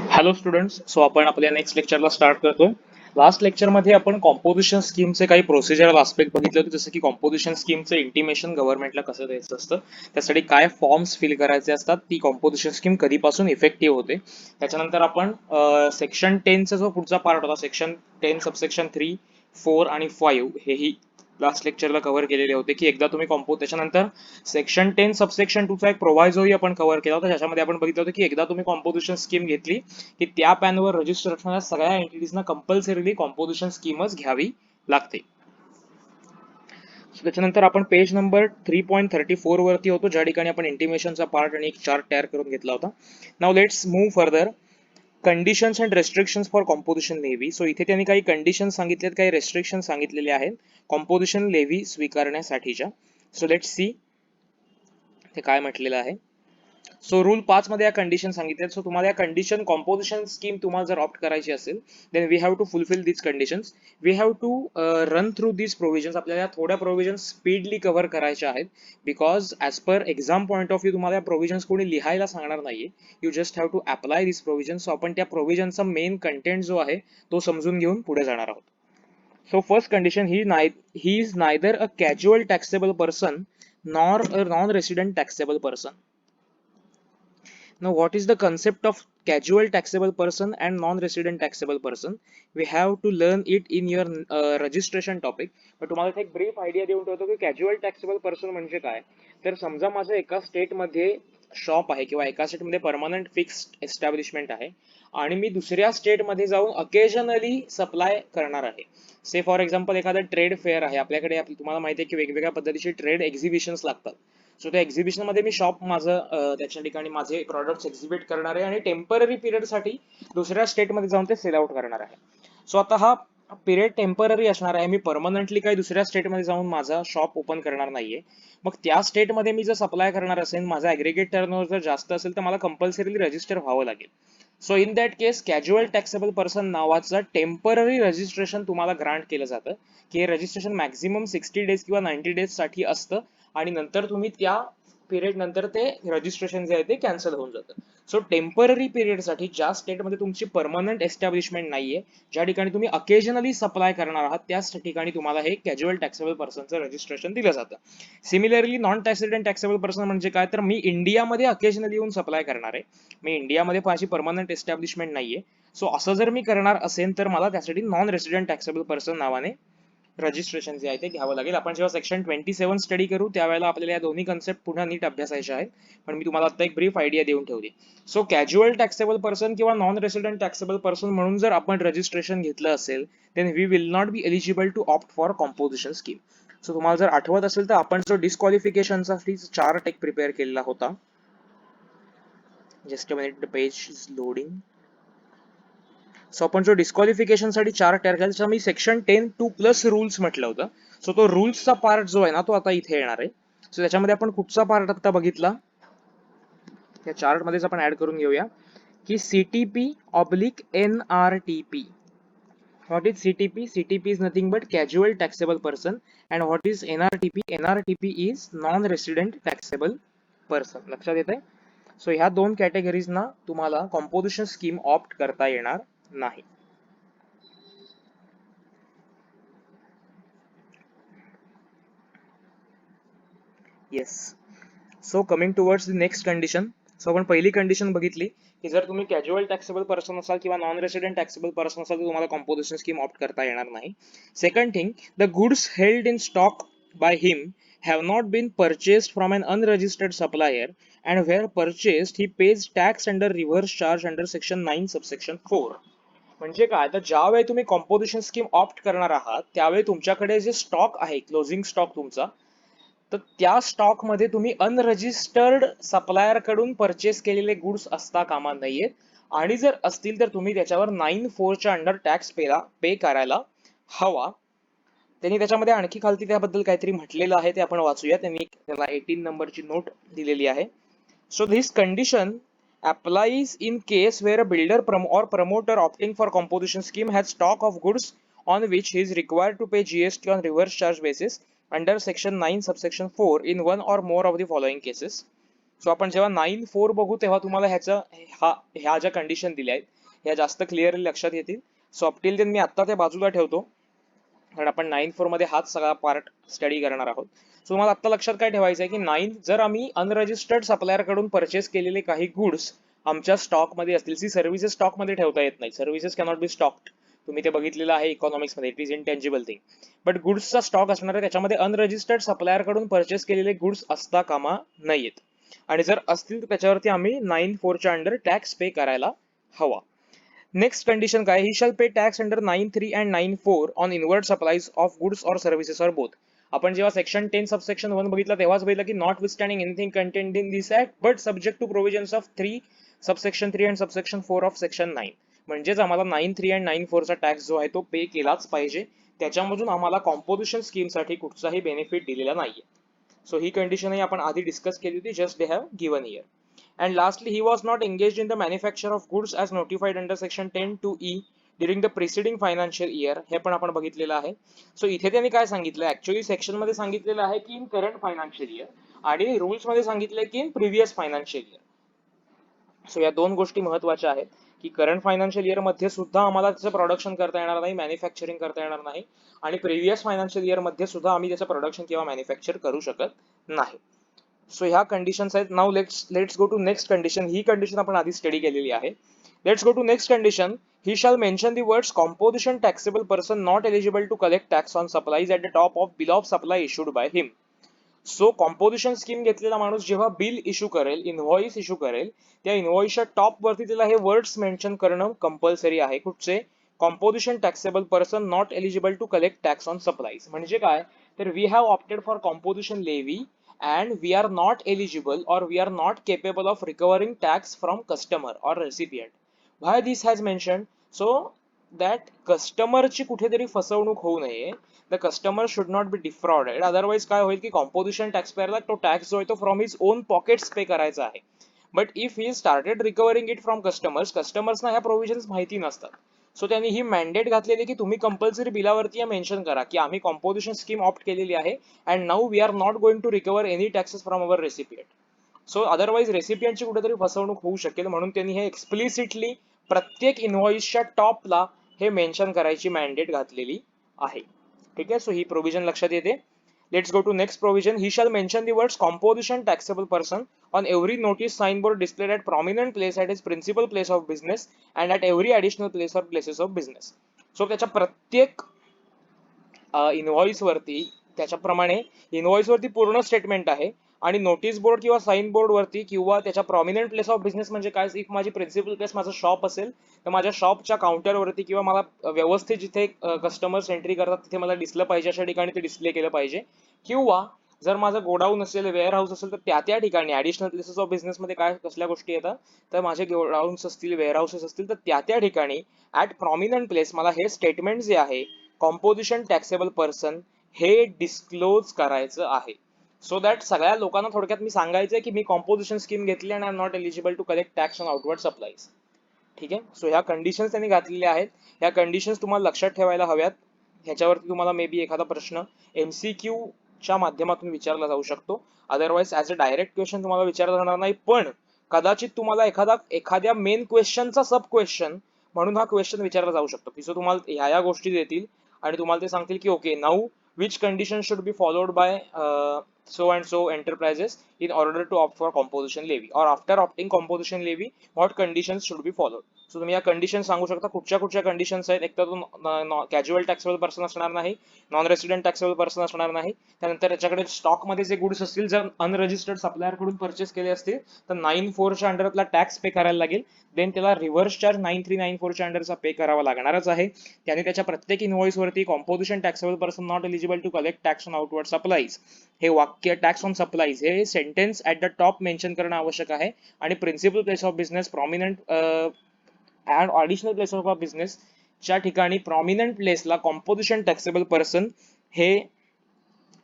Hello students, so आपण आपल्या next लेक्चरला start करतोय. लास्ट लेक्चरमध्ये आपण कॉम्पोजिशन स्कीमचे काही प्रोसिजरल आस्पेक्ट बघितले होते, जसं की कॉम्पोजिशन स्कीमचं इंटिमेशन गव्हर्नमेंटला कसं द्यायचं असतं, त्यासाठी काय फॉर्म्स फिल करायचे असतात, ती कॉम्पोजिशन स्कीम कधीपासून इफेक्टिव्ह होते. त्याच्यानंतर आपण सेक्शन 10चा जो पुढचा पार्ट होता, सेक्शन 10 सबसेक्शन 3, 4 आणि 5 हेही लास्ट लेक्चरला कव्हर केलेले होते. की एकदा तुम्ही त्याच्यानंतर सेक्शन 10 सबसेक्शन 2 चा एक प्रोव्हायझोही आपण कव्हर केला होता, ज्याच्यामध्ये आपण बघितलं होतं की एकदा तुम्ही कॉम्पोजिशन स्कीम घेतली की त्या पॅनवर रजिस्टर असणाऱ्या सगळ्या एंटिटीजना कंपल्सरीली कॉम्पोजिशन स्कीमच घ्यावी लागते. त्याच्यानंतर आपण पेज नंबर 3.34 वरती होतो, ज्या ठिकाणी आपण इंटिमेशनचा पार्ट आणि एक चार्ट तयार करून घेतला होता. Now let's move further. Conditions and restrictions for composition levy. So इथे त्यांनी काही कंडिशन सांगितलेत, काही रेस्ट्रिक्शन सांगितलेले आहेत कॉम्पोजिशन लेव्ही स्वीकारण्यासाठीच्या. सो लेट्स सी ते काय म्हटलेलं आहे. सो रूल 5 मध्ये या कंडिशन सांगितल्या. सो तुम्हाला या कंडिशन कॉम्पोजिशन स्कीम तुम्हाला जर ऑप्ट करायची असेल, then we have to fulfil these conditions. We have to run through these provisions. आपल्याला थोड्या प्रोव्हिजन्स स्पीडली कव्हर करायच्या आहेत, because as per exam point of view तुम्हाला या प्रोव्हिजन्स कोणी लिहायला सांगणार नाहीये. You just have to apply this provisions. So आपण त्या प्रोव्हिजनचा मेन कंटेंट जो आहे तो समजून घेऊन पुढे जाणार आहोत. So first condition, he is neither a casual taxable person nor a non-resident taxable person. Now, what is the concept of casual taxable person and non-resident taxable person? We have to learn it in your registration topic. पण तुम्हाला एक brief idea देऊन ठेवतो की casual taxable person म्हणजे काय. तर समजा माझं एका स्टेटमध्ये शॉप आहे किंवा एका स्टेटमध्ये परमनंट फिक्स्ड एस्टॅब्लिशमेंट आहे आणि मी दुसऱ्या स्टेटमध्ये जाऊन अकेजनली सप्लाय करणार आहे. से फॉर एक्झाम्पल एखादा ट्रेड फेअर आहे आपल्याकडे, तुम्हाला माहिती आहे की वेगवेगळ्या पद्धतीचे ट्रेड एक्झिबिशन्स लागतात. सो त्या एक्झिबिशन मध्ये मी शॉप माझं त्याच्या ठिकाणी माझे प्रॉडक्ट्स एक्झिबिट करणार आहे आणि टेम्पररी पिरियडसाठी दुसऱ्या स्टेटमध्ये जाऊन ते सेल आउट करणार आहे. सो आता हा पिरियड टेम्पररी असणार आहे. मी परमनंटली काही दुसऱ्या स्टेटमध्ये जाऊन माझा शॉप ओपन करणार नाहीये. मग त्या स्टेटमध्ये मी जर सप्लाय करणार असेल, माझा ऍग्रिगेट टर्नओव्हर जर जास्त असेल तर मला कंपल्सरीली रजिस्टर व्हावं लागेल. So in that case casual taxable person नावाचं टेम्पररी रजिस्ट्रेशन तुम्हाला ग्रांट केलं जातं, की हे रजिस्ट्रेशन मॅक्झिमम 60 डेज किंवा 90 डेज साठी असतं आणि नंतर तुम्ही त्या पिरियड नंतर ते रजिस्ट्रेशन जे आहे ते कॅन्सल होऊन जातं. सो टेम्पररी पिरियडसाठी ज्या स्टेटमध्ये तुमची परमनंट एस्टॅब्लिशमेंट नाहीये, ज्या ठिकाणी तुम्ही अकेजनली सप्लाय करणार आहात, त्याच ठिकाणी तुम्हाला हे कॅज्युअल टॅक्सेबल पर्सनचं रजिस्ट्रेशन दिलं जातं. सिमिलरली नॉन टॅक्सेडेंट टॅक्सेबल पर्सन म्हणजे काय, तर मी इंडियामध्ये अकेजनली येऊन सप्लाय करणार आहे, मी इंडियामध्ये माझी परमनंट एस्टॅब्लिशमेंट नाहीये. सो असं जर मी करणार असेल तर मला त्यासाठी नॉन रेसिडेंट टॅक्सेबल पर्सन नावाने रजिस्ट्रेशन जे आहे ते घ्यावं लागेल. आपण जेव्हा सेक्शन 27 स्टडी करू त्यावेळेला आपल्याला या दोन्ही कन्सेप्ट पुन्हा नीट अभ्यासायच्या आहेत, पण मी तुम्हाला आता एक ब्रीफ आयडिया देऊन ठेवली. सो कॅज्युअल टॅक्सेबल पर्सन किंवा नॉन रेसिडेंट टॅक्सेबल पर्सन म्हणून जर आपण रजिस्ट्रेशन घेतलं असेल, then we will not be eligible to opt for composition scheme. So तुम्हाला जर आठवत असेल तर आपण जो डिस्क्वालिफिकेशनचा चार्ट एक प्रिपेअर केलेला होता. Just a minute, the page is loading. So आपण जो डिस्क्वालिफिकेशन साठी चार्ट तयार केला त्याच्या मी सेक्शन 10(2+ रूल्स म्हटलं होतं. सो तो रूल्सचा पार्ट जो आहे ना तो आता इथे येणार आहे. सो त्याच्यामध्ये आपण कुठचा पार्ट आता बघितला, त्या चार्ट मध्येच आपण ऍड करून घेऊया की CTP oblique NRTP. What is CTP? CTP is nothing but casual taxable person. And what is NRTP? NRTP is non-resident taxable person. लक्षात येतंय? सो ह्या दोन कॅटेगरीजना तुम्हाला कॉम्पोजिशन स्कीम ऑप्ट करता येणार नाही. Yes. So coming towards the next condition. So आपण पहिली कंडिशन बघितली की जर तुम्ही कॅज्युअल टॅक्सेबल पर्सन असाल किंवा नॉन रेसिडेंट टॅक्सेबल पर्सन असाल तर तुम्हाला कॉम्पोजिशन स्कीम ऑप्ट करता येणार नाही. Second thing, the goods held in stock by him have not been purchased from an unregistered supplier, and where purchased he pays tax under reverse charge under section 9 subsection 4. म्हणजे काय, तर ज्यावेळी तुम्ही composition scheme opt करणार आहात त्यावेळी तुमच्याकडे जे स्टॉक आहे, क्लोजिंग स्टॉक तुमचा, तर त्या स्टॉक मध्ये तुम्ही अनरजिस्टर्ड सप्लायर कडून परचेस केलेले गुड्स असता कामा नाहीयेत, आणि जर असतील तर तुम्ही त्याच्यावर 9(4) अंडर टॅक्स पे करायला हवा. त्यांनी त्याच्यामध्ये आणखी खालती त्याबद्दल काहीतरी म्हटलेलं आहे, ते आपण वाचूया. त्यांनी त्याला 18 नंबरची नोट दिलेली आहे. So this condition applies in case where a builder or promoter opting for composition scheme has stock of goods on which he is required to pay GST on reverse charge basis under section 9 subsection 4 in one or more of the following cases. So आपण जेव्हा 9-4 बघू तेव्हा तुम्हाला ह्या ज्या condition दिल्या आहेत ह्या जास्त क्लिअरली लक्षात येतील. सो अपटिल देन मी आत्ता त्या बाजूला ठेवतो, कारण आपण 9-4 मध्ये हाच सगळा पार्ट स्टडी करणार आहोत. सो तुम्हाला आत्ता लक्षात काय ठेवायचं आहे की 9 जर आम्ही अनरजिस्टर्ड सप्लायर कडून परचेस केलेले काही गुड्स आमच्या स्टॉक मध्ये असतील, सी सर्व्हिसेस स्टॉक मध्ये ठेवता येत नाही, सर्व्हिसेस कॅनॉट बी स्टॉक्ड. तुम्ही ते बघितलेलं आहे इकॉनॉमिक्स मध्ये, it is intangible thing. But गुड्सचा स्टॉक असणार आहे त्याच्यामध्ये अनरजिस्टर्ड सप्लायर कडून परचेस केलेले गुड्स असता कामा नाहीयेत, आणि जर असतील तर त्याच्यावरती आम्ही 9-4 च्या अंडर टॅक्स पे करायला हवा. नेक्स्ट कंडिशन काय, he shall pay tax under 9(3) and 9(4) on inward supplies of goods or services or both. आपण जेव्हा सेक्शन 10 सबसेक्शन 1 बघितला तेव्हाच बघितलं की notwithstanding anything content in this act but subject to provisions of 3 subsection 3 and subsection 4 of section 9. म्हणजेच आम्हाला 9(3) and 9(4) चा tax जो आहे तो पे केलाच पाहिजे. त्याच्यामधून आम्हाला कॉम्पोजिशन स्कीम साठी कुठचाही बेनिफिट दिलेला नाहीये. सो ही कंडिशनही आपण आधी डिस्कस केली होती, just they have given here. And lastly, he was not engaged in the manufacture of goods as notified under section 10(2)(e) during the preceding financial year. हे पण आपण बघितलेलं आहे. सो इथे त्यांनी काय सांगितलं, ऍक्च्युअली सेक्शन मध्ये सांगितलेलं आहे की इन करंट फायनान्शियल इयर, आणि रूल्स मध्ये सांगितलंय की in previous financial year. So या दोन गोष्टी महत्वाच्या आहेत की करंट फायनान्शियल इयर मध्ये सुद्धा आम्हाला त्याचं प्रोडक्शन करता येणार नाही, मॅन्युफॅक्चरिंग करता येणार नाही, आणि प्रिव्हियस फायनान्शियल इयर मध्ये सुद्धा आम्ही त्याचं प्रोडक्शन किंवा मॅन्युफॅक्चर करू शकत नाही. सो ह्या कंडिशन्स आहेत. Now let's go to next condition. ही कंडिशन आपण आधी स्टडी केलेली आहे. Let's go to next condition. He shall mention the words composition taxable person not eligible to collect tax on supplies at the top of bill of supply issued by him. So composition scheme घेतलेला माणूस जेव्हा bill issue करेल, invoice issue करेल, त्या इनव्हॉइसच्या top वरती त्याला हे words mention करणं कंपल्सरी आहे. कुठचे, composition taxable person not eligible to collect tax on supplies. म्हणजे काय, तर we have opted for composition levy and we are not eligible or we are not capable of recovering tax from customer or recipient. Why this has mentioned? So that customer ची कुठेतरी फसवणूक होऊ नये, the customer should not be defrauded. otherwise काय होईल की composition tax पेअरला तो tax जो आहे तो from his own pockets pay करायचा आहे. But if he started recovering it from कस्टमर्सना ह्या प्रोव्हिजन्स माहिती नसतात. सो त्यांनी ही मॅन्डेट घातलेली की तुम्ही कंपल्सरी बिलावरती मेन्शन करा की आम्ही कॉम्पोजिशन स्कीम ऑप्ट केलेली आहे and now we are not going to recover any taxes from our recipient. So otherwise रेसिपियंटची कुठेतरी फसवणूक होऊ शकेल, म्हणून त्यांनी हे एक्सप्लिसिटली प्रत्येक इनव्हॉइसच्या टॉपला हे मेन्शन करायची मॅन्डेट घातलेली आहे. ठीक आहे, सो ही प्रोव्हिजन लक्षात येते. Let's go to next provision. He shall mention the words composition taxable person on every notice signboard displayed at prominent place at his principal place of business and at every additional place or places of business. So त्याच्या प्रत्येक invoice वरती त्याच्याप्रमाणे invoice वरती पूर्ण statement आहे, आणि notice board किंवा sign board वरती किंवा त्याच्या प्रॉमिनंट प्लेस ऑफ बिझनेस म्हणजे काय, इफ माझी प्रिन्सिपल प्लेस माझं शॉप असेल तर माझ्या शॉपच्या काउंटर वरती किंवा मला व्यवस्थित जिथे कस्टमर्स एंट्री करतात तिथे मला दिसलं पाहिजे अशा ठिकाणी ते डिस्प्ले केलं पाहिजे. किंवा जर माझं गोडाऊन असेल, वेअर हाऊस असेल तर त्या ठिकाणी ऍडिशनल प्लेसेस ऑफ बिझनेस मध्ये काय कसल्या गोष्टी येतात, तर माझे गोडाऊन्स असतील, वेअर हाऊसेस असतील तर त्या ठिकाणी ऍट प्रॉमिनंट प्लेस मला हे स्टेटमेंट जे आहे कॉम्पोजिशन टॅक्सेबल पर्सन हे डिस्क्लोज करायचं आहे. सो दॅट सगळ्या लोकांना थोडक्यात मी सांगायचंय की मी कॉम्पोजिशन स्कीम घेतली आणि I am not eligible to collect tax on outward supplies. ठीक आहे, सो ह्या कंडिशन्स त्यांनी घातलेल्या आहेत. ह्या कंडिशन्स तुम्हाला लक्षात ठेवायला हव्यात. ह्याच्यावरती तुम्हाला मे बी एखादा प्रश्न MCQ च्या माध्यमातून विचारला जाऊ शकतो. Otherwise as a direct question तुम्हाला विचारला जाणार नाही, पण कदाचित तुम्हाला एखाद्या मेन क्वेश्चनचा सब क्वेश्चन म्हणून हा क्वेश्चन विचारला जाऊ शकतो की सो तुम्हाला ह्या गोष्टी देतील आणि तुम्हाला ते सांगतील की okay now which conditions should be followed by so and so enterprises in order to opt for composition levy, or after opting composition levy what conditions should be followed. So तुम्ही या कंडिशन सांगू शकता कुठच्या conditions आहेत. एक तर तो casual taxable person असणार नाही, नॉन रेसिडेंट टॅक्सेबल पर्सन असणार नाही, त्यानंतर त्याच्याकडे स्टॉक मध्ये जे गुड्स असतील जर अनरजिस्टर्ड सप्लायर कडून परचेस केले असतील तर 9(4) च्या अंडरला टॅक्स पे करायला लागेल. देन त्याला रिव्हर्स चार्ज 9(3) 9(4) च्या अंडरचा पे करावा लागणारच आहे. त्याने त्याच्या प्रत्येक इनव्हॉइस वरती composition taxable person not eligible to collect tax on outward supplies हे वाक्य, टॅक्स ऑन सप्लाईज हे sentence at the top mention करणं आवश्यक आहे. आणि principal place of business, prominent and additional place of business च्या ठिकाणी प्रॉमिनंट प्लेसला कॉम्पोजिशन टॅक्सेबल पर्सन हे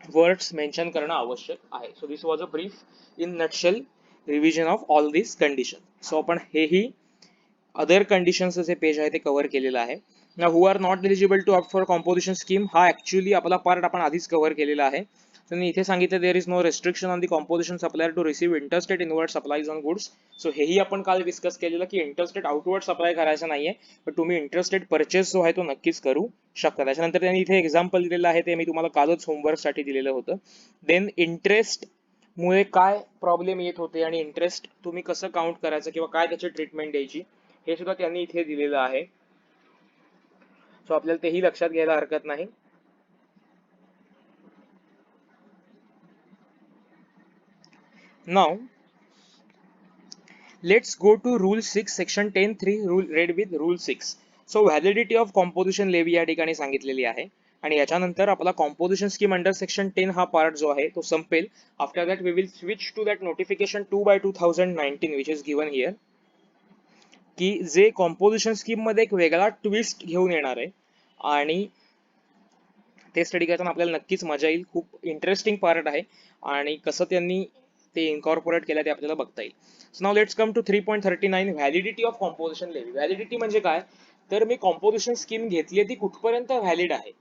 वर्ड्स मेन्शन करणं आवश्यक आहे. So this was a brief in nutshell revision of all this condition. So आपण हेही अदर कंडिशन्स जे पेज आहे ते कव्हर केलेलं आहे. Now who are not eligible to opt for composition scheme हा ऍक्च्युअली आपला पार्ट आपण आधीच कव्हर केलेला आहे. त्यांनी इथे सांगितलं there is no restriction on the composition supplier to receive interstate inward supplies on goods. So हेही आपण काल डिस्कस केलेलं की इंटरस्टेट आउटवर्ड सप्लाय करायचं नाहीये, पण तुम्ही इंटरस्टेट परचेस जो आहे तो नक्कीच करू शकता. त्याच्यानंतर त्यांनी इथे एक्झाम्पल दिलेलं आहे, ते मी तुम्हाला कालच होमवर्कसाठी दिलेलं होतं. देन इंटरेस्ट मुळे काय प्रॉब्लेम येत होते आणि इंटरेस्ट तुम्ही कसं काउंट करायचं किंवा काय त्याची ट्रीटमेंट द्यायची हे सुद्धा त्यांनी इथे दिलेलं आहे. सो आपल्याला तेही लक्षात घ्यायला हरकत नाही. Now let's go to rule 6 section 10(3) rule read with rule 6. so validity of composition levy या ठिकाणी सांगितलेली आहे आणि याच्यानंतर आपला composition scheme under section 10 हा पार्ट जो आहे तो संपेल. after that we will switch to that notification 2/2019 which is given here की जे composition scheme मध्ये एक वेगळा ट्विस्ट घेऊन येणार आहे आणि ते स्टडी करताना आपल्याला नक्कीच मजा येईल. खूप इंटरेस्टिंग पार्ट आहे आणि कसं त्यांनी ते इन्कॉर्पोरेट केलं ते आपल्याला बघता येईल. So now let's come to 3.39 validity of composition levy. Validity म्हणजे काय, तर मी कॉम्पोजिशन स्कीम घेतली ती कुठपर्यंत व्हॅलिड आहे,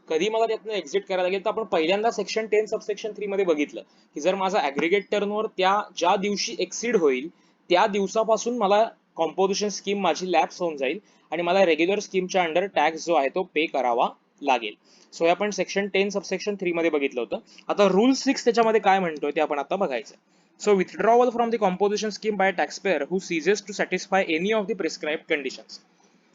कधी मला त्यातनं एक्झिट करायला लागेल. तर आपण पहिल्यांदा सेक्शन 10 सबसेक्शन 3 मध्ये बघितलं की जर माझा ऍग्रिगेट टर्नओव्हर त्या ज्या दिवशी एक्सीड होईल त्या दिवसापासून मला कॉम्पोजिशन स्कीम माझी लॅप्स होऊन जाईल आणि मला रेग्युलर स्कीमच्या अंडर टॅक्स जो आहे तो पे करावा लागेल. सो हे आपण सेक्शन 10 सबसेक्शन 3 मध्ये बघितलं होतं. आता रूल 6 त्याच्यामध्ये काय म्हणतोय ते आपण आता बघायचं. So withdrawal from the composition scheme by a taxpayer who ceases to satisfy any of the prescribed conditions.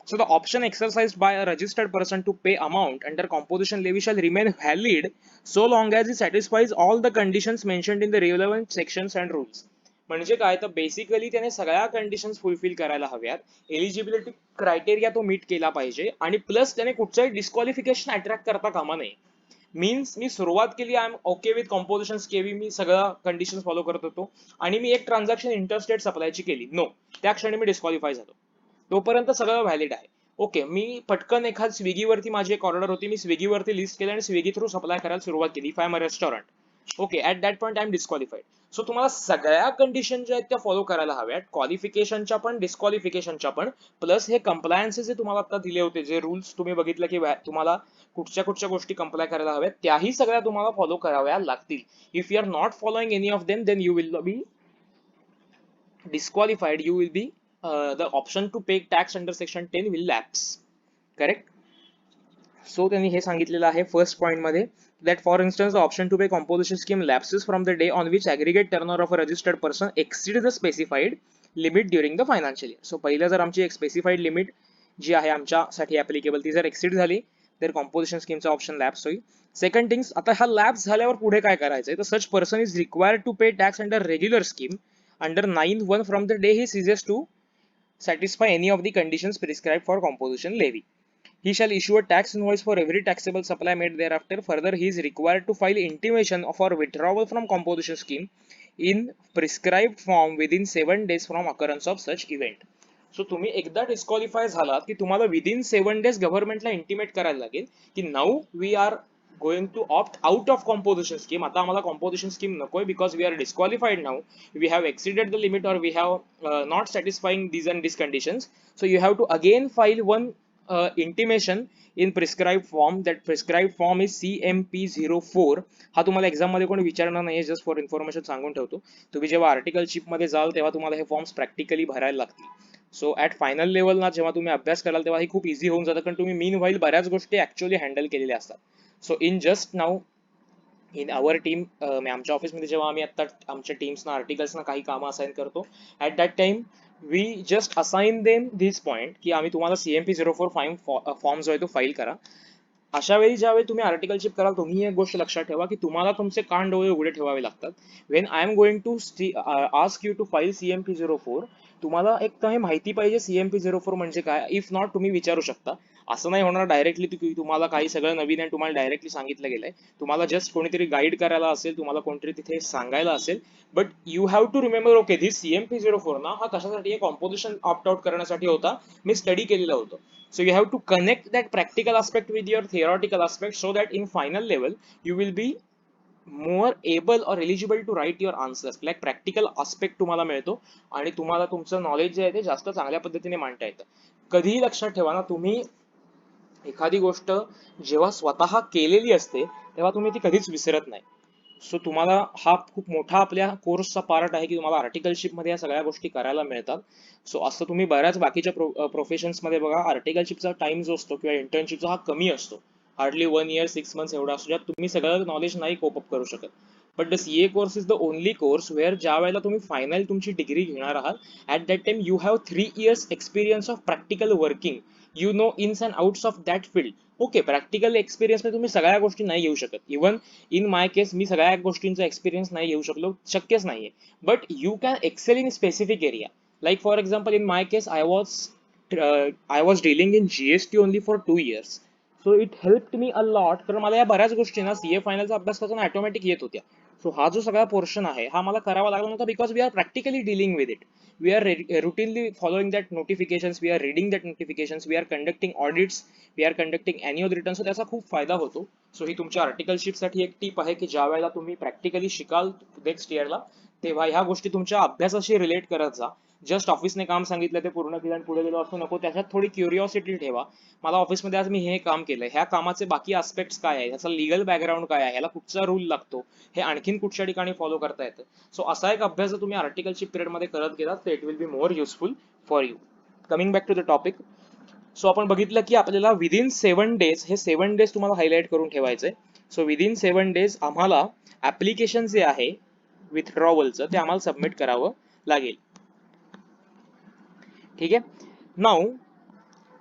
So the option exercised by a registered person to pay amount under composition levy shall remain valid so long as it satisfies all the conditions mentioned in the relevant sections and rules. म्हणजे काय, तर basically त्याने सगळ्या conditions fulfil करायला हव्यात, eligibility criteria तो meet केला पाहिजे आणि प्लस त्याने कुठचंही डिस्क्वालिफिकेशन अट्रॅक्ट करता कामा नये. मीन्स मी सुरुवात केली, I am okay with composition केवी, मी सगळं कंडिशन फॉलो करत होतो आणि मी एक ट्रान्झॅक्शन इंटरस्टेट सप्लायची केली, नो, त्या क्षणी मी डिस्क्वालिफाय झालो, तोपर्यंत सगळं व्हॅलिड आहे. ओके, मी पटकन एखाद स्विगीवरती माझी एक ऑर्डर होती, मी स्विगीवरती लिस्ट केली आणि स्विगी थ्रू सप्लाय करायला सुरुवात केली, if I am a restaurant, okay, at that point I am disqualified. So तुम्हाला सगळ्या कंडिशन ज्या आहेत त्या फॉलो करायला हव्यात, क्वालिफिकेशनच्या पण डिस्क्वालिफिकेशनच्या पण, प्लस हे कंप्लायन्सेस जे तुम्हाला आता दिले होते, जे रूल्स तुम्ही बघितलं की तुम्हाला कुठच्या कुठच्या गोष्टी कंप्लाय करायला हव्यात त्याही सगळ्या तुम्हाला फॉलो कराव्या लागतील. If you are not following any of them then you will be disqualified, you will be the option to pay tax under section 10 will lapse. Correct? So त्यांनी हे सांगितलेलं आहे फर्स्ट पॉइंट मध्ये, that for instance the option to pay composition scheme lapses from the day on which aggregate turnover of a registered person exceeds the specified limit during the financial year. So पहिलं जर आमची एक specified limit जी आहे आमच्यासाठी applicable ती जर exceed झाली तर कॉम्पोजिशन स्कीमचा ऑप्शन लॅप्स होईल. सेकंड थिंग्स, आता हा लॅप्स झाल्यावर पुढे काय करायचंय, तर such person is required to pay tax under regular scheme under 9(1) from the day he ceases to satisfy any of the conditions prescribed for composition levy. He shall issue a tax invoice for every taxable supply made thereafter. Further, he is required to file intimation of or withdrawal from composition scheme in prescribed form within 7 days from occurrence of such event. So तुम्ही एकदा disqualify झालात की तुम्हाला within 7 days गव्हर्नमेंटला intimate करायला लागेल की now we are going to opt out of composition scheme. आता आम्हाला composition scheme नकोय because we are disqualified now. We have exceeded the limit or we have not satisfying these and these conditions. So you have to again file one intimation in prescribed form. That prescribed form is CMP04. हा तुम्हाला exam मध्ये कोणी विचारणार नाही, just for information सांगून ठेवतो. तुम्ही जेव्हा आर्टिकल शिप मध्ये जाल तेव्हा तुम्हाला हे फॉर्म्स प्रॅक्टिकली भरायला लागतील. सो ऍट फायनल लेवलला जेव्हा तुम्ही अभ्यास कराल तेव्हा हे खूप इझी होऊन जातं, कारण तुम्ही मीन व्हाईल बऱ्याच गोष्टी ऍक्च्युअली हँडल केलेल्या असतात. So in just now in our team, आमच्या ऑफिसमध्ये जेव्हा आम्ही आता आमच्या टीम्सना आर्टिकल्सना काही कामं असाइन करतो, at that time we just assign them this point की आम्ही तुम्हाला CMP04 फॉर्म जो आहे तो फाईल करा. अशा वेळी ज्यावेळी तुम्ही आर्टिकलशिप कराल तुम्ही एक गोष्ट लक्षात ठेवा की तुम्हाला तुमचे कान डोळे उघडे ठेवावे लागतात. When I am going to ask you to file CMP04, तुम्हाला एक तर हे माहिती पाहिजे CMP04 म्हणजे काय. इफ नॉट तुम्ही विचारू शकता, असं नाही होणार डायरेक्टली तुम्हाला काही सगळं नवीन आहे तुम्हाला डायरेक्टली सांगितलं गेलंय, तुम्हाला जस्ट कोणीतरी गाईड करायला असेल, तुम्हाला कोणतरी तिथे सांगायला असेल, but you have to remember okay this CMP04 ना हा कशासाठी, कॉम्पोजिशन ऑप्ट आउट करण्यासाठी होता, मी स्टडी केलेलं होतं. So you have to connect that practical aspect with your theoretical aspect so that in final level you will be more able or eligible to write your answers. Like practical aspect तुम्हाला मिळतो आणि तुम्हाला तुमचं knowledge जे आहे ते जास्त चांगल्या पद्धतीने मांडता येतं. कधीही लक्षात ठेवा ना, तुम्ही एखादी गोष्ट जेव्हा स्वतः केलेली असते तेव्हा तुम्ही ती कधीच विसरत नाही. सो तुम्हाला हा खूप मोठा आपल्या कोर्सचा पार्ट आहे की तुम्हाला आर्टिकलशिप मध्ये या सगळ्या गोष्टी करायला मिळतात. सो असं तुम्ही बऱ्याच बाकीच्या प्रोफेशन्समध्ये बघा, आर्टिकलशिपचा टाइम जो असतो किंवा इंटर्नशिपचा हा कमी असतो, हार्डली 1 इयर 6 मंथ्स एवढा असतो, ज्यात तुम्ही सगळं नॉलेज नाही कोप अप करू शकत. But the CA course is the only course where ज्या वेळेला तुम्ही फायनल तुमची डिग्री घेणार आहात, at that time you have 3 years experience of practical working. You know ins and outs of that field. Okay, practical experience मध्ये तुम्ही सगळ्या गोष्टी नाही येऊ शकत. इव्हन इन माय केस मी सगळ्या गोष्टींचा एक्सपिरियन्स नाही घेऊ शकलो, शक्यच नाहीये. But you can excel in specific area. Like for example in my case I was dealing in GST only for 2 years. So it help me a lot, कारण मला या बऱ्याच गोष्टी ना सीए फायनलचा अभ्यास करताना ऑटोमॅटिक येत होत्या. सो हा जो सगळा पोर्शन आहे हा मला करावा लागला नव्हता, because we are practically dealing with it. We are routinely following that notifications, we are reading that notifications, we are conducting audits, we are conducting annual returns. So त्याचा खूप फायदा होतो. सो ही तुमच्या आर्टिकलशिपसाठी एक टीप आहे की ज्या वेळेला तुम्ही प्रॅक्टिकली शिकाल नेक्स्ट इयरला, तेव्हा ह्या गोष्टी तुमच्या अभ्यासाशी रिलेट करत जा. जस्ट ऑफिसने काम सांगितलं ते पूर्ण केलं आणि पुढे गेलो असं नको. त्याच्यात थोडी क्युरिओसिटी ठेवा. मला ऑफिसमध्ये आज मी हे काम केलंय, ह्या कामाचे बाकी आस्पेक्ट्स काय आहे, ह्याचा लिगल बॅकग्राऊंड काय आहे, ह्याला कुठचा रूल लागतो, हे आणखीन कुठच्या ठिकाणी फॉलो करता येतं. सो असा एक अभ्यास जर तुम्ही आर्टिकलशिप पिरियड मध्ये करत गेलात तर it will be more useful for you. Coming back to the topic. So आपण बघितलं की आपल्याला विदिन 7 डेज, हे 7 डेज तुम्हाला हायलाइट करून ठेवायचंय. सो विदिन 7 डेज आम्हाला ऍप्लिकेशन जे आहे विथड्रॉवलचं ते आम्हाला सबमिट करावं लागेल. ठीक आहे. Now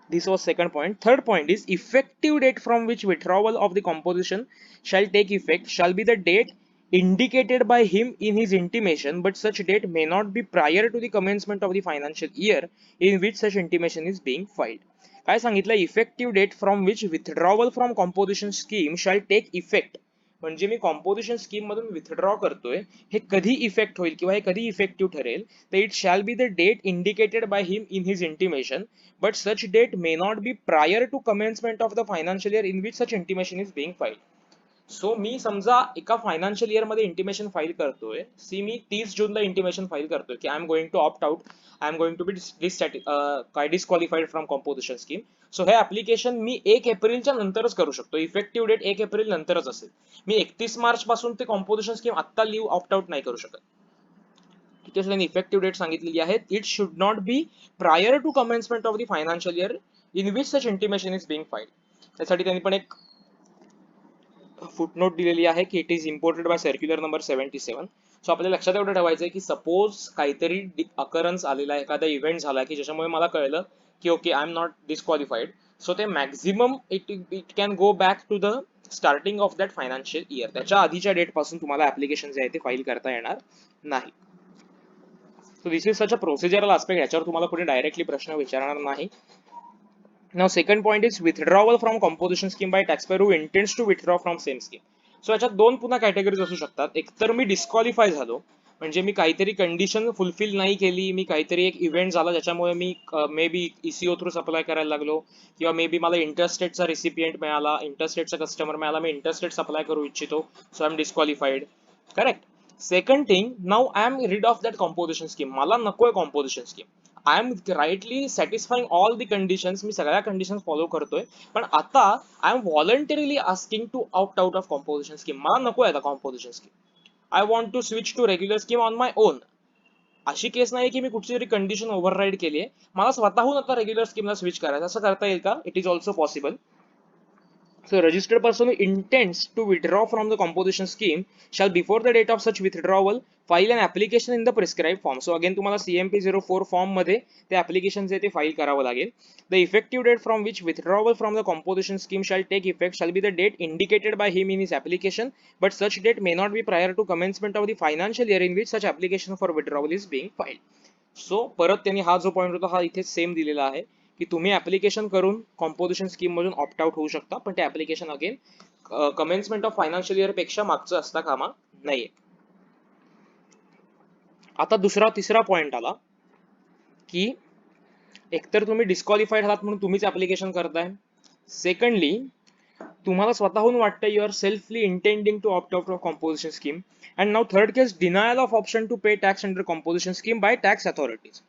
this was second point. Third point is effective date from which withdrawal of the composition shall take effect shall be the date indicated by him in his intimation, but such date may not be prior to the commencement of the financial year in which such intimation is being filed. काय सांगितलं? Effective date from which withdrawal from composition scheme shall take effect. म्हणजे मी composition scheme मधून withdraw करतोय, हे कधी effect होईल किंवा हे कधी इफेक्टिव्ह ठरेल, तर it shall be the date indicated by him in his intimation, but such date may not be prior to commencement of the financial year in which such intimation is being filed. So मी समजा एका financial year मध्ये intimation file करतोय, मी 30 जूनला intimation file करतोय की I am going to opt out, I am going to be disqualified from composition scheme. So हे ऍप्लिकेशन मी 1 एप्रिलच्या नंतरच करू शकतो. इफेक्टिव्ह डेट 1 एप्रिल नंतरच असेल. मी 31 मार्च पासून ते कॉम्पोजिशन स्कीम आत्ता लिव्ह ऑप्ट आउट नाही करू शकत. ठीक आहे. त्यांनी इफेक्टिव्ह डेट सांगितलेली आहे. It should not be prior to commencement of the financial year in which such intimation is being filed. त्यासाठी त्यांनी पण एक फुटनोट दिलेली आहे की it is imported by circular number 77. So आपल्याला लक्षात एवढं ठेवायचं आहे की सपोज काहीतरी अकरन्स आलेला आहे, एखादा इव्हेंट झाला की ज्याच्यामुळे मला कळलं की okay I am not disqualified. So ते maximum it can go back to the starting of that financial year. त्याच्या आधीच्या डेट पासून तुम्हाला ऍप्लिकेशन जे आहे ते फाईल करता येणार नाही. So this is such a procedural aspect, याच्यावर तुम्हाला कोणी डायरेक्टली प्रश्न विचारणार नाही. Now second point is withdrawal from composition scheme by taxpayer who intends to withdraw from same scheme. So याच्यात दोन पुन्हा कॅटेगरीज असू शकतात. एक तर मी डिस्क्वालिफाय झालो, म्हणजे मी काहीतरी कंडिशन फुलफिल नाही केली, मी काहीतरी एक इव्हेंट झाला ज्याच्यामुळे मी may be ECO through supply करायला लागलो, किंवा मे बी मला इंटरस्टेटचा रेसिपियंट मिळाला, इंटरस्टेटचा कस्टमर मिळाला, मी इंटरस्टेट सप्लाय करू इच्छितो, so I am disqualified. Correct. Second thing, now I am rid of that composition scheme. मला नकोय composition scheme. I am rightly satisfying all the conditions, मी सगळ्या कंडिशन फॉलो करतोय, पण आता I am voluntarily asking to opt out of composition scheme. मला नको आहे आता composition scheme. I want to switch to regular scheme on my own. अशी केस नाही की मी कुठची तरी कंडिशन ओव्हरराईड केली आहे, मला स्वतःहून आता रेग्युलर स्कीमला स्विच करायचं, असं करता येईल का? It is also possible. So registered person who intends to withdraw from the composition scheme shall before the date of such withdrawal file an application in the prescribed form. So again तुम्हाला CMP04 form मध्ये ते application जे ते file करावं लागेल. The effective date from which withdrawal from the composition scheme shall take effect shall be the date indicated by him in his application, but such date may not be prior to commencement of the financial year in which such application for withdrawal is being filed. So परत त्यांनी हा जो point होता हा इथे same दिलेला आहे की तुम्ही ऍप्लिकेशन करून कॉम्पोजिशन स्कीम मधून ऑप्ट आउट होऊ शकता, पण ते application again commencement of financial year पेक्षा मागचं असता कामा नाहीये. आता तिसरा पॉइंट आला की एकतर तुम्ही डिस्क्वालिफाईड आहात म्हणून तुम्हीच ऍप्लिकेशन करताय. सेकंडली तुम्हाला स्वतःहून वाटतं you are selfly intending to opt out of composition scheme. And now third case, denial of option to pay tax under composition scheme by tax authorities.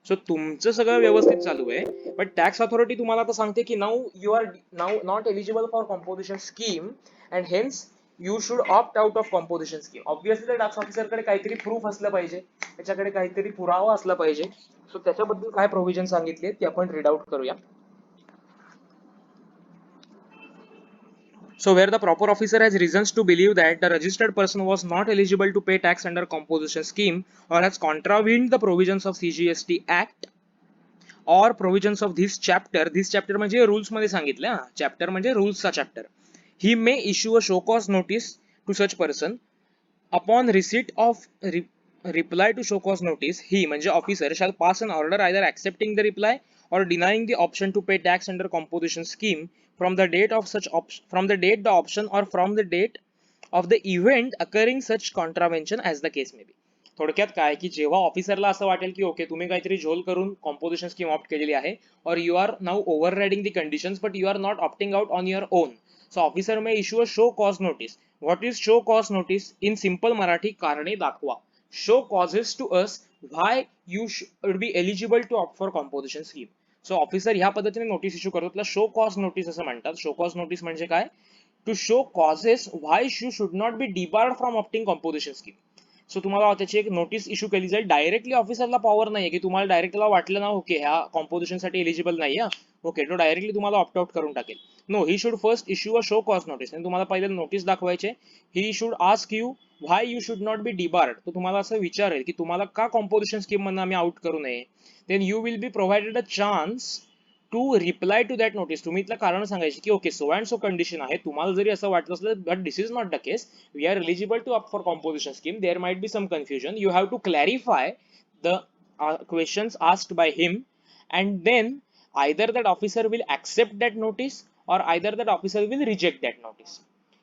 So तुमचं सगळं व्यवस्थित चालू आहे, बट टॅक्स अथॉरिटी तुम्हाला आता सांगते की now you are now not eligible for composition scheme and hence you should opt out of composition scheme. Obviously त्या टॅक्स ऑफिसरकडे काहीतरी प्रूफ असलं पाहिजे, त्याच्याकडे काहीतरी पुरावा असला पाहिजे. सो त्याच्याबद्दल काय प्रोव्हिजन सांगितले ते आपण रीड आउट करूया. So where the proper officer has reasons to believe that the registered person was not eligible to pay tax under composition scheme or has contravened the provisions of CGST Act or provisions of this chapter म्हणजे rules मध्ये सांगितलं, chapter म्हणजे rules चा chapter. He may issue a show cause notice to such person. Upon receipt of reply to show cause notice, he म्हणजे officer shall pass an order either accepting the reply or denying the option to pay tax under composition scheme from the date of such from the date the option or from the date of the event occurring such contravention as the case may be. थोडक्यात काय की जेव्हा ऑफिसरला असं वाटेल की okay तुम्ही काहीतरी झोल करून कॉम्पोजिशन स्कीम ऑप्ट केलेली आहे, और you are now overriding the conditions but you are not opting out on your own. So officer may issue a show cause notice. What is show cause notice? In simple Marathi, कारणे दाखवा. Show causes to us why you should be eligible to opt for composition scheme. So officer ह्या पद्धतीने notice issue करतो, त्याला show cause notice असं म्हणतात. Show cause notice म्हणजे काय? To show causes why you should not be debarred from opting composition scheme. So तुम्हाला त्याची एक नोटीस इश्यू केली जाईल. डायरेक्टली ऑफिसरला पॉवर नाहीये की तुम्हाला डायरेक्टला वाटलं ना ओके ह्या कॉम्पोजिशन साठी एलिजिबल नाही, ओके तो डायरेक्टली तुम्हाला ऑप्ट आउट करून टाकेल. No, he should first issue a show cause notice. आणि तुम्हाला पहिले नोटीस दाखवायचे. He should ask you why you should not be debarred. तो तुम्हाला असं विचारेल की तुम्हाला का कॉम्पोजिशन स्कीम मधून आम्ही आउट करू नये. Then you will be provided a chance to reply to that notice. तुम्ही इथलं कारण सांगायचे की okay so and so condition आहे, तुम्हाला जरी असं वाटलं असलं but this is not the case, we are eligible to up for composition scheme, there might be some confusion, you have to clarify the questions asked by him, and then either that officer will accept that notice or either that officer will reject that notice.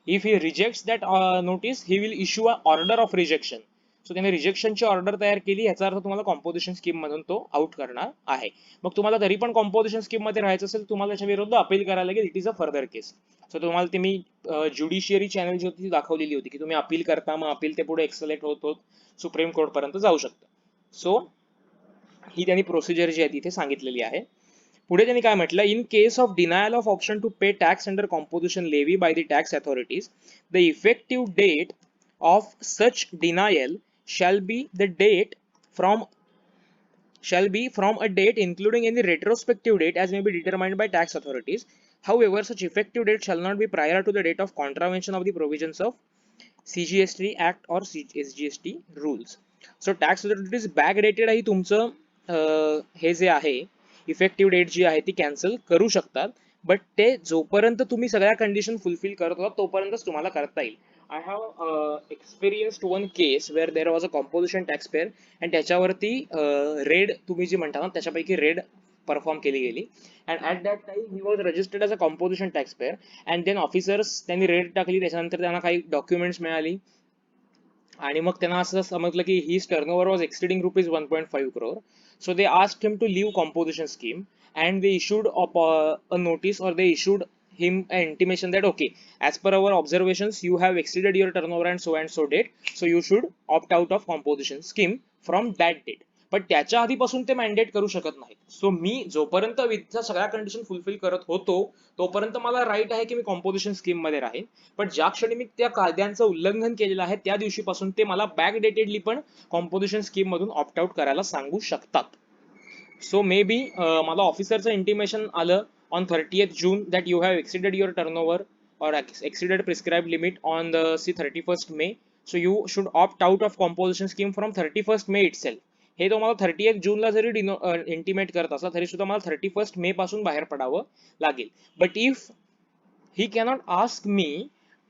If he rejects that notice, he will issue a order of rejection. So त्याने रिजेक्शनची order तयार केली, याचा अर्थ तुम्हाला composition scheme मधून तो out करणार आहे. मग तुम्हाला तरी पण कॉम्पोजिशन स्कीम मध्ये राहायचं असेल, तुम्हाला त्याच्या विरुद्ध अपील करायला लागेल. It is a further case. So तुम्हाला ते मी ज्युडिशियरी चॅनल जी होती ती दाखवलेली होती की तुम्ही अपील करता, मग अपील ते पुढे एक्सलेट होत होत सुप्रीम कोर्ट पर्यंत जाऊ शकतं. सो ही त्यांनी प्रोसिजर जी आहे तिथे सांगितलेली आहे. पुढे त्यांनी काय म्हटलं, in case of denial of option to pay tax under composition levy by the tax authorities, the effective date of such denial shall be the date from shall be from a date including any retrospective date as may be determined by tax authorities. However, such effective date shall not be prior to the date of contravention of the provisions of CGST Act or SGST rules. So tax authorities backdated आहे तुमचं हे जे आहे effective date जी आहे ती cancel करू शकतात, but ते जोपर्यंत तुम्ही सगळ्या कंडिशन फुलफिल करत होता तोपर्यंतच तुम्हाला करता येईल. I have experienced one case where there was a composition taxpayer and त्याच्यावरती रेड तुम्ही जी म्हणता ना त्याच्यापैकी रेड परफॉर्म केली गेली. And at that time he was registered as a composition taxpayer. And then officers त्यांनी रेड टाकली, त्याच्यानंतर त्यांना काही डॉक्युमेंट्स मिळाली आणि मग त्यांना असं समजलं की his turnover was exceeding rupees 1.5 crore. So they asked him to leave composition scheme and they issued a notice or they issued him an intimation that okay, as per our observations you have exceeded your turnover and so date, so you should opt out of composition scheme from that date. पण त्याच्या आधीपासून ते mandate करू शकत नाहीत. So मी जोपर्यंत विथच्या सगळ्या condition fulfil करत होतो तोपर्यंत मला राईट आहे की मी कॉम्पोजिशन स्कीम मध्ये राहीन. पण ज्या क्षणी मी त्या कायद्यांचं उल्लंघन केलेलं आहे त्या दिवशीपासून ते मला बॅकडेटेडली पण कॉम्पोजिशन स्कीम मधून ऑप्ट आउट करायला सांगू शकतात. सो मे बी मला ऑफिसरचं इंटिमेशन आलं on 30th June that you have exceeded your turnover or exceeded prescribed limit on the 31st May. So you should opt out of composition scheme from 31st May itself. हे तुम्हाला 30th June ला जरी intimate करत असला तरी सुद्धा मला 31st May पासून बाहेर पडावं लागेल. But if he cannot ask me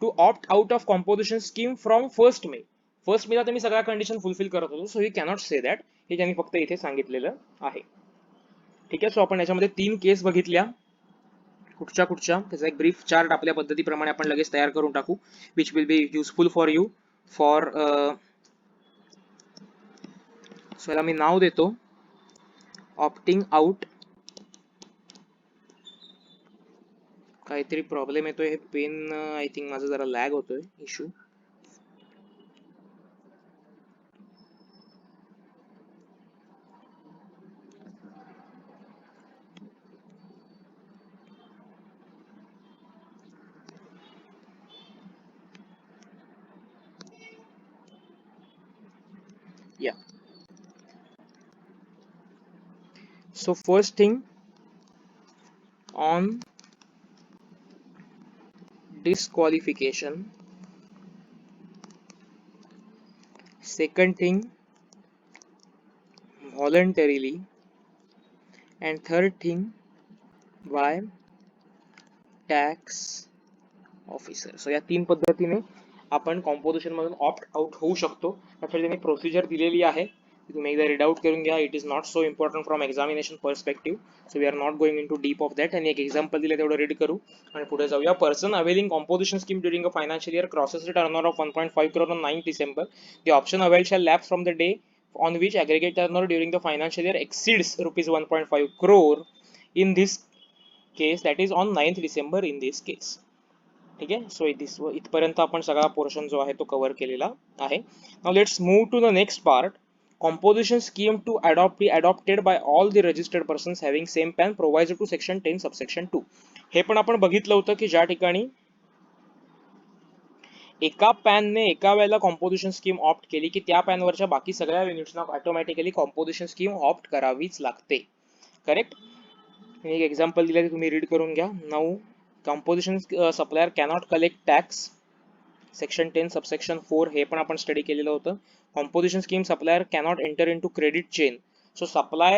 to opt out of composition scheme from 1st May. 1st May ला तर मी सगळ्या कंडिशन फुलफिल करत होतो. So he cannot say that. हे त्यांनी फक्त इथे सांगितलेलं आहे. ठीक आहे. सो आपण याच्यामध्ये 3 केस बघितल्या. कुठच्या त्याचा एक ब्रीफ चार्ट आपल्या पद्धतीप्रमाणे आपण लगेच तयार करून टाकू, which will be useful for you for so याला मी नाव देतो ऑप्टिंग आउट. काहीतरी प्रॉब्लेम येतोय, हे पेन आय थिंक माझा जरा लॅग होतोय issue. So first thing, on disqualification. Second thing, voluntarily. And third thing, by tax officer. So या तीन पद्धतीने आपण कॉम्पोजिशन मधून ऑप्ट आउट होऊ शकतो. त्यासाठी त्यांनी प्रोसिजर दिलेली आहे, तुम्ही एकदा रीड आउट करून घ्या. It is not so important from examination perspective, so we are not going in to deep of that. आणि एक एक्झाम्पल दिलं तेवढं रीड करू आणि पुढे जाऊया. Person availing composition scheme during a financial year crosses the turnover of 1.5 crore on 9th December. The option availed shall lapse from the day on which aggregate turnover during the financial year exceeds rupees 1.5 crore in this case, that is on 9th December in this case. ठीक आहे. So इथपर्यंत आपण सगळा portion जो आहे तो cover केलेला आहे. Now let's move to the next part. Composition scheme to be adopted by all the registered persons having same PAN provided to section 10 subsection 2. हे पण आपण बघितलं होतं की ज्या ठिकाणी एका पॅनने एका वेळेला कॉम्पोजिशन स्कीम ऑप्ट केली की त्या पॅनवरच्या बाकी सगळ्या युनिट्सना ऑटोमॅटिकली कॉम्पोजिशन स्कीम ऑप्ट करावीच लागते. करेक्ट. मी एक एक्झाम्पल दिलं ते तुम्ही रीड करून घ्या. Now composition supplier cannot collect tax, section 10 subsection 4 हे पण आपण स्टडी केलेलं होतं. composition scheme supplier cannot enter into credit chain, so supply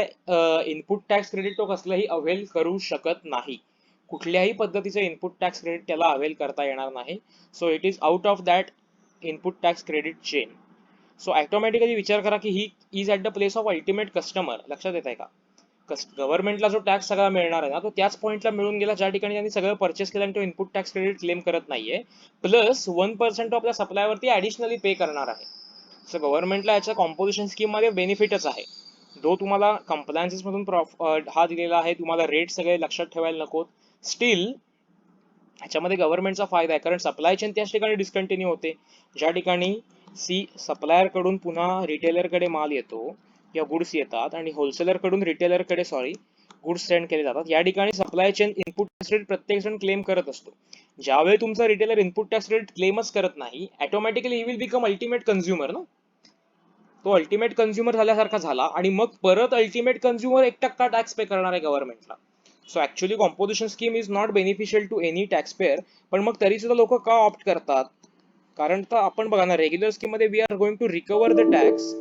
input tax credit तो कसलाही अवेल करू शकत नाही. कुठल्याही पद्धतीचं इनपुट टॅक्स क्रेडिट त्याला अवेल करता येणार नाही. So it is out of that input tax credit chain. So automatically विचार करा की he is at the place of ultimate customer. लक्षात येत आहे का? गव्हर्नमेंटला जो टॅक्स सगळा मिळणार आहे ना तो त्याच पॉईंटला मिळून गेला ज्या ठिकाणी त्यांनी सगळं परचेस केलं आणि तो इनपुट टॅक्स क्रेडिट क्लेम करत नाहीये. प्लस 1% आपल्या सप्लायवरती ऍडिशनली पे करणार आहे. सो गव्हर्नमेंटला याच्या कॉम्पोजिशन स्कीम मध्ये बेनिफिटच आहे. जो तुम्हाला कंप्लायन्सेस मधून हा दिलेला आहे, तुम्हाला रेट सगळे लक्षात ठेवायला नकोत, स्टील ह्याच्यामध्ये गव्हर्नमेंटचा फायदा आहे कारण सप्लाय चेन त्याच ठिकाणी डिस्कंटिन्यू होते. ज्या ठिकाणी सप्लायर कडून पुन्हा रिटेलर कडे माल येतो या गुड्स येतात आणि होलसेलर कडून रिटेलर कडे गुड्स सेंड केले जातात. या ठिकाणी supply chain input tax credit प्रत्येक जण क्लेम करत असतो. ज्यावेळी तुमचा रिटेलर इनपुट टॅक्स क्रेडिट क्लेमच करत नाही, automatically he will become ultimate consumer ना. तो अल्टिमेट कन्झ्युमर झाल्यासारखा झाला आणि मग परत अल्टिमेट कन्झ्युमर 1% टॅक्स पे करणार आहे गव्हर्नमेंटला. So actually composition scheme is not beneficial to any tax payer. पण मग तरी सुद्धा लोक का ऑप्ट करतात? कारण तर आपण बघा ना, रेग्युलर स्कीम मध्ये we are going to recover the tax